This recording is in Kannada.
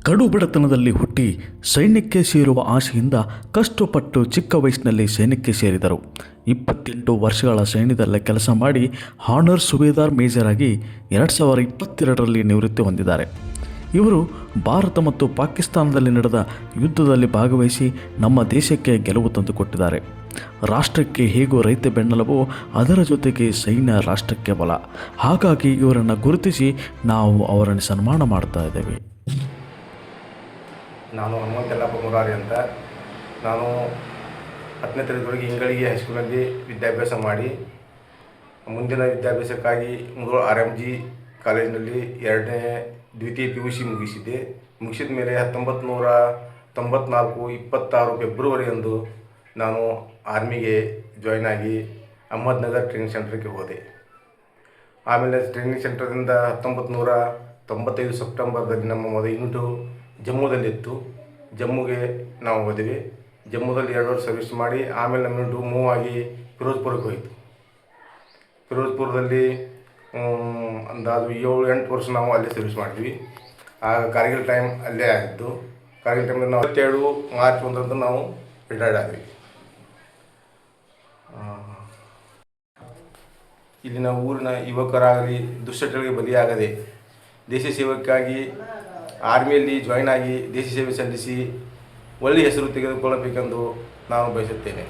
ಕಡು ಬಡತನದಲ್ಲಿ ಹುಟ್ಟಿ ಸೈನ್ಯಕ್ಕೆ ಸೇರುವ ಆಸೆಯಿಂದ ಕಷ್ಟಪಟ್ಟು ಚಿಕ್ಕ ವಯಸ್ಸಿನಲ್ಲಿ ಸೈನ್ಯಕ್ಕೆ ಸೇರಿದರು. 28 ವರ್ಷಗಳ ಸೈನ್ಯದಲ್ಲೇ ಕೆಲಸ ಮಾಡಿ ಹಾನರ್ ಸುಬೇದಾರ್ ಮೇಜರ್ ಆಗಿ 2022ರಲ್ಲಿ ನಿವೃತ್ತಿ ಹೊಂದಿದ್ದಾರೆ. ಇವರು ಭಾರತ ಮತ್ತು ಪಾಕಿಸ್ತಾನದಲ್ಲಿ ನಡೆದ ಯುದ್ಧದಲ್ಲಿ ಭಾಗವಹಿಸಿ ನಮ್ಮ ದೇಶಕ್ಕೆ ಗೆಲುವು ತಂದುಕೊಟ್ಟಿದ್ದಾರೆ. ರಾಷ್ಟ್ರಕ್ಕೆ ಹೇಗೂ ರೈತ ಬೆನ್ನೆಲುಬೋ ಅದರ ಜೊತೆಗೆ ಸೈನ್ಯ ರಾಷ್ಟ್ರಕ್ಕೆ ಬಲ. ಹಾಗಾಗಿ ಇವರನ್ನು ಗುರುತಿಸಿ ನಾವು ಅವರನ್ನು ಸನ್ಮಾನ ಮಾಡ್ತಾ ಇದ್ದೇವೆ. ನಾನು ಹನುಮಂತ ಯಲ್ಲಪ್ಪ ಮುರಾರಿ ಅಂತ. ನಾನು 10ನೇ ತರಗತಿವರೆಗೆ ಇಂಗಳಿಗೆ ಹೈಸ್ಕೂಲಲ್ಲಿ ವಿದ್ಯಾಭ್ಯಾಸ ಮಾಡಿ ಮುಂದಿನ ವಿದ್ಯಾಭ್ಯಾಸಕ್ಕಾಗಿ ಮುಧೋಳ RMG ಕಾಲೇಜಿನಲ್ಲಿ ದ್ವಿತೀಯ PUC ಮುಗಿಸಿದ್ದೆ. ಮುಗಿಸಿದ ಮೇಲೆ 1994 26 ಫೆಬ್ರವರಿಯಂದು ನಾನು ಆರ್ಮಿಗೆ ಜಾಯ್ನ್ ಆಗಿ ಅಹಮದ್ನಗರ್ ಟ್ರೈನಿಂಗ್ ಸೆಂಟರ್ಗೆ ಹೋದೆ. ಆಮೇಲೆ ಟ್ರೈನಿಂಗ್ ಸೆಂಟರ್ದಿಂದ 1995 ಸೆಪ್ಟೆಂಬರ್ದಲ್ಲಿ ನಮ್ಮ ಮೊದಲ ಯೂನಿಟು ಜಮ್ಮುದಲ್ಲಿತ್ತು. ಜಮ್ಮುಗೆ ನಾವು ಹೋದ್ವಿ. ಜಮ್ಮುದಲ್ಲಿ 2 ವರ್ಷ ಸರ್ವಿಸ್ ಮಾಡಿ ಆಮೇಲೆ ನಮ್ಮ ಯೂನಿಟು ಮೂವ್ ಆಗಿ ಫಿರೋಜ್ಪುರಕ್ಕೆ ಹೋಯಿತು. ಫಿರೋಜ್ಪುರದಲ್ಲಿ ಅಂದಾಜು 7-8 ವರ್ಷ ನಾವು ಅಲ್ಲೇ ಸರ್ವಿಸ್ ಮಾಡಿದ್ವಿ. ಆಗ ಕಾರ್ಗಿಲ್ ಟೈಮ್ ಅಲ್ಲೇ ಆಗಿದ್ದು. ಕಾರ್ಗಿಲ್ ಟೈಮಲ್ಲಿ ನಾವು 27 ಮಾರ್ಚ್ 1ರಂದು ನಾವು ರಿಟೈರ್ಡ್ ಆದ್ವಿ. ಇಲ್ಲಿನ ಊರಿನ ಯುವಕರಾಗಲಿ ದುಶ್ಚಟಗಳಿಗೆ ಬಲಿಯಾಗದೆ ದೇಶ ಸೇವಕ್ಕಾಗಿ ಆರ್ಮಿಯಲ್ಲಿ ಜಾಯ್ನ್ ಆಗಿ ದೇಶ ಸೇವೆ ಸಲ್ಲಿಸಿ ಒಳ್ಳೆಯ ಹೆಸರು ತೆಗೆದುಕೊಳ್ಳಬೇಕೆಂದು ನಾನು ಬಯಸುತ್ತೇನೆ.